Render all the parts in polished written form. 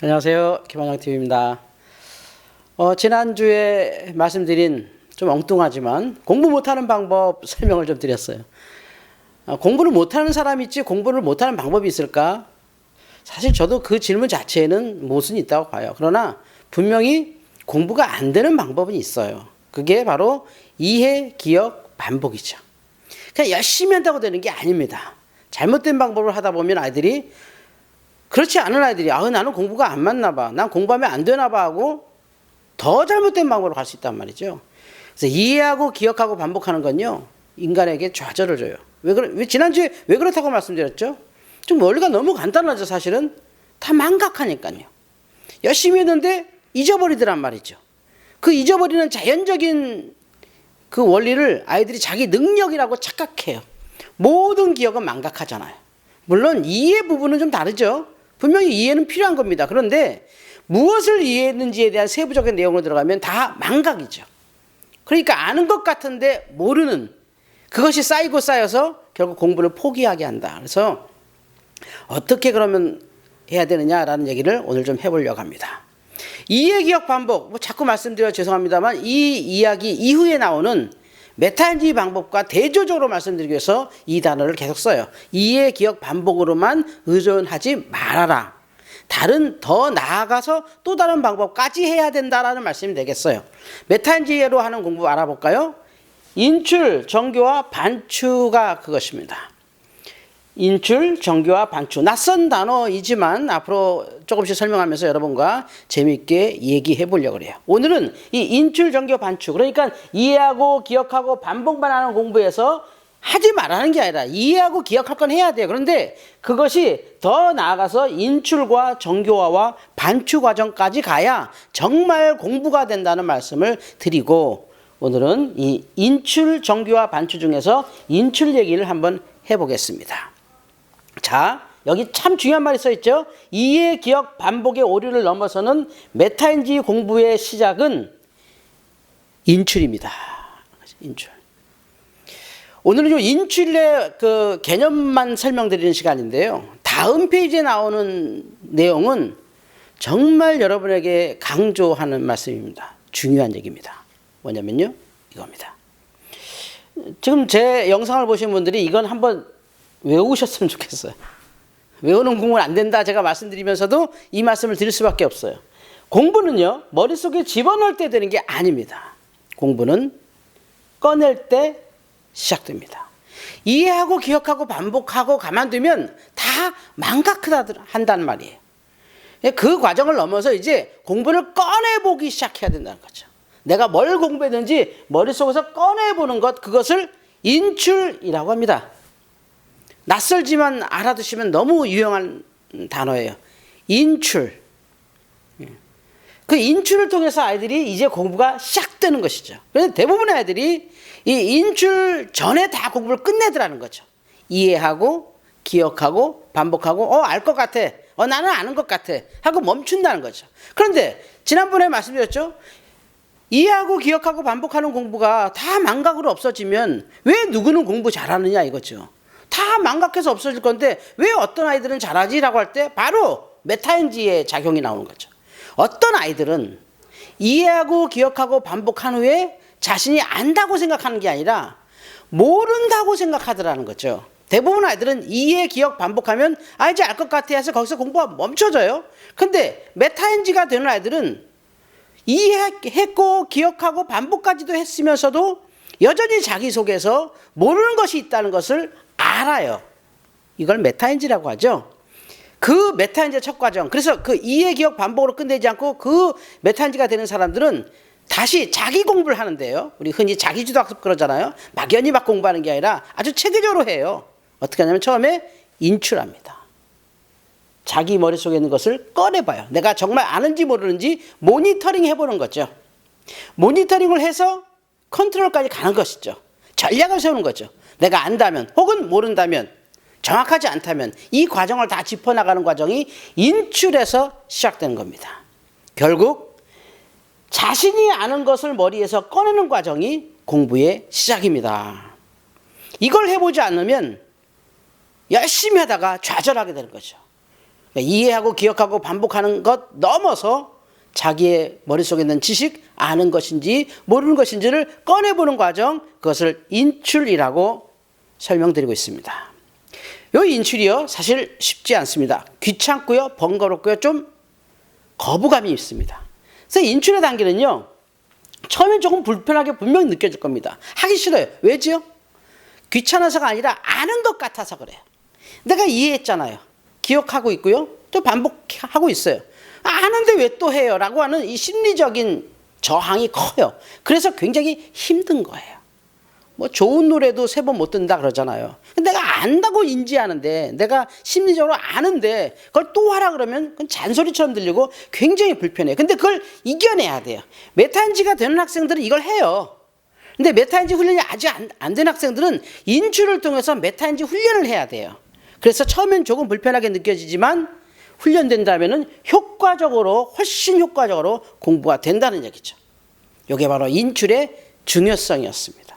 안녕하세요. 김한영TV입니다. 지난주에 말씀드린 좀 엉뚱하지만 공부 못하는 방법 설명을 좀 드렸어요. 공부를 못하는 사람이 있지 공부를 못하는 방법이 있을까? 사실 저도 그 질문 자체에는 모순이 있다고 봐요. 그러나 분명히 공부가 안 되는 방법은 있어요. 그게 바로 이해, 기억, 반복이죠. 그냥 열심히 한다고 되는 게 아닙니다. 잘못된 방법을 하다 보면 아이들이 그렇지 않은 아이들이 나는 공부가 안 맞나 봐. 난 공부하면 안 되나 봐 하고 더 잘못된 방법으로 갈 수 있단 말이죠. 그래서 이해하고 기억하고 반복하는 건요. 인간에게 좌절을 줘요. 지난주에 왜 그렇다고 말씀드렸죠? 좀 원리가 너무 간단하죠. 사실은 다 망각하니까요. 열심히 했는데 잊어버리더란 말이죠. 그 잊어버리는 자연적인 그 원리를 아이들이 자기 능력이라고 착각해요. 모든 기억은 망각하잖아요. 물론 이해 부분은 좀 다르죠. 분명히 이해는 필요한 겁니다. 그런데 무엇을 이해했는지에 대한 세부적인 내용으로 들어가면 다 망각이죠. 그러니까 아는 것 같은데 모르는 그것이 쌓이고 쌓여서 결국 공부를 포기하게 한다. 그래서 어떻게 그러면 해야 되느냐라는 얘기를 오늘 좀 해보려고 합니다. 이해, 기억, 반복. 자꾸 말씀드려 죄송합니다만 이 이야기 이후에 나오는 메타인지 방법과 대조적으로 말씀드리기 위해서 이 단어를 계속 써요. 이해, 기억, 반복으로만 의존하지 말아라. 더 나아가서 또 다른 방법까지 해야 된다라는 말씀이 되겠어요. 메타인지로 하는 공부 알아볼까요? 인출, 정교와 반추가 그것입니다. 인출, 정교와 반추. 낯선 단어이지만 앞으로 조금씩 설명하면서 여러분과 재미있게 얘기해 보려고 해요. 오늘은 이 인출, 정교, 반추. 그러니까 이해하고 기억하고 반복만 하는 공부에서 하지 말라는 게 아니라 이해하고 기억할 건 해야 돼요. 그런데 그것이 더 나아가서 인출과 정교화와 반추 과정까지 가야 정말 공부가 된다는 말씀을 드리고 오늘은 이 인출, 정교와 반추 중에서 인출 얘기를 한번 해보겠습니다. 자, 여기 참 중요한 말이 써있죠. 이해, 기억, 반복의 오류를 넘어서는 메타인지 공부의 시작은 인출입니다. 인출. 오늘은 인출의 그 개념만 설명드리는 시간인데요. 다음 페이지에 나오는 내용은 정말 여러분에게 강조하는 말씀입니다. 중요한 얘기입니다. 뭐냐면요, 이겁니다. 지금 제 영상을 보신 분들이 이건 한번 외우셨으면 좋겠어요. 외우는 공부는 안 된다 제가 말씀드리면서도 이 말씀을 드릴 수밖에 없어요. 공부는요, 머릿속에 집어넣을 때 되는 게 아닙니다. 공부는 꺼낼 때 시작됩니다. 이해하고 기억하고 반복하고 가만두면 다 망각한다는 말이에요. 그 과정을 넘어서 이제 공부를 꺼내보기 시작해야 된다는 거죠. 내가 뭘 공부했는지 머릿속에서 꺼내보는 것, 그것을 인출이라고 합니다. 낯설지만 알아두시면 너무 유용한 단어예요. 인출. 그 인출을 통해서 아이들이 이제 공부가 시작되는 것이죠. 그래서 대부분의 아이들이 이 인출 전에 다 공부를 끝내더라는 거죠. 이해하고 기억하고 반복하고 알 것 같아. 나는 아는 것 같아. 하고 멈춘다는 거죠. 그런데 지난번에 말씀드렸죠. 이해하고 기억하고 반복하는 공부가 다 망각으로 없어지면 왜 누구는 공부 잘하느냐 이거죠. 다 망각해서 없어질 건데 왜 어떤 아이들은 잘하지라고 할 때 바로 메타인지의 작용이 나오는 거죠. 어떤 아이들은 이해하고 기억하고 반복한 후에 자신이 안다고 생각하는 게 아니라 모른다고 생각하더라는 거죠. 대부분 아이들은 이해, 기억, 반복하면 이제 알 것 같아 해서 거기서 공부가 멈춰져요. 근데 메타인지가 되는 아이들은 이해했고 기억하고 반복까지도 했으면서도 여전히 자기 속에서 모르는 것이 있다는 것을 알아요. 이걸 메타인지라고 하죠. 그 메타인지의 첫 과정. 그래서 그 이해, 기억, 반복으로 끝내지 않고 그 메타인지가 되는 사람들은 다시 자기 공부를 하는데요. 우리 흔히 자기주도 학습 그러잖아요. 막연히 막 공부하는 게 아니라 아주 체계적으로 해요. 어떻게 하냐면 처음에 인출합니다. 자기 머릿속에 있는 것을 꺼내봐요. 내가 정말 아는지 모르는지 모니터링 해보는 거죠. 모니터링을 해서 컨트롤까지 가는 것이죠. 전략을 세우는 거죠. 내가 안다면 혹은 모른다면 정확하지 않다면 이 과정을 다 짚어나가는 과정이 인출에서 시작되는 겁니다. 결국 자신이 아는 것을 머리에서 꺼내는 과정이 공부의 시작입니다. 이걸 해보지 않으면 열심히 하다가 좌절하게 되는 거죠. 그러니까 이해하고 기억하고 반복하는 것 넘어서 자기의 머릿속에 있는 지식, 아는 것인지 모르는 것인지를 꺼내보는 과정, 그것을 인출이라고 설명드리고 있습니다. 이 인출이요, 사실 쉽지 않습니다. 귀찮고요, 번거롭고요, 좀 거부감이 있습니다. 그래서 인출의 단계는요, 처음엔 조금 불편하게 분명히 느껴질 겁니다. 하기 싫어요. 왜지요? 귀찮아서가 아니라 아는 것 같아서 그래요. 내가 이해했잖아요. 기억하고 있고요, 또 반복하고 있어요. 아는데 왜 또 해요? 라고 하는 이 심리적인 저항이 커요. 그래서 굉장히 힘든 거예요. 뭐 좋은 노래도 3번 못 듣는다 그러잖아요. 내가 안다고 인지하는데, 내가 심리적으로 아는데 그걸 또 하라 그러면 그건 잔소리처럼 들리고 굉장히 불편해요. 근데 그걸 이겨내야 돼요. 메타인지가 되는 학생들은 이걸 해요. 근데 메타인지 훈련이 아직 안 된 학생들은 인출을 통해서 메타인지 훈련을 해야 돼요. 그래서 처음엔 조금 불편하게 느껴지지만 훈련된다면은 훨씬 효과적으로 공부가 된다는 얘기죠. 이게 바로 인출의 중요성이었습니다.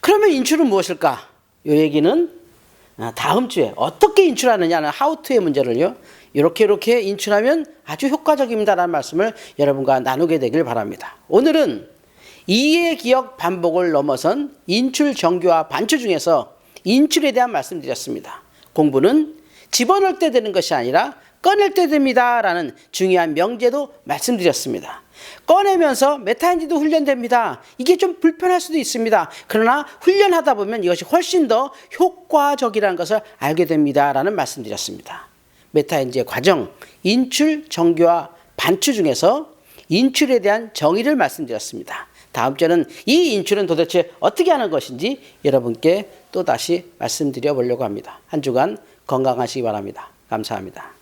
그러면 인출은 무엇일까? 이 얘기는 다음 주에 어떻게 인출하느냐는 하우투의 문제를요, 이렇게 인출하면 아주 효과적입니다라는 말씀을 여러분과 나누게 되길 바랍니다. 오늘은 이해, 기억, 반복을 넘어선 인출, 정교와 반추 중에서 인출에 대한 말씀드렸습니다. 공부는 집어넣을 때 되는 것이 아니라 꺼낼 때 됩니다라는 중요한 명제도 말씀드렸습니다. 꺼내면서 메타인지도 훈련됩니다. 이게 좀 불편할 수도 있습니다. 그러나 훈련하다 보면 이것이 훨씬 더 효과적이라는 것을 알게 됩니다라는 말씀드렸습니다. 메타인지의 과정, 인출, 정교와 반추 중에서 인출에 대한 정의를 말씀드렸습니다. 다음 주에는 이 인출은 도대체 어떻게 하는 것인지 여러분께 또다시 말씀드려 보려고 합니다. 한 주간 건강하시기 바랍니다. 감사합니다.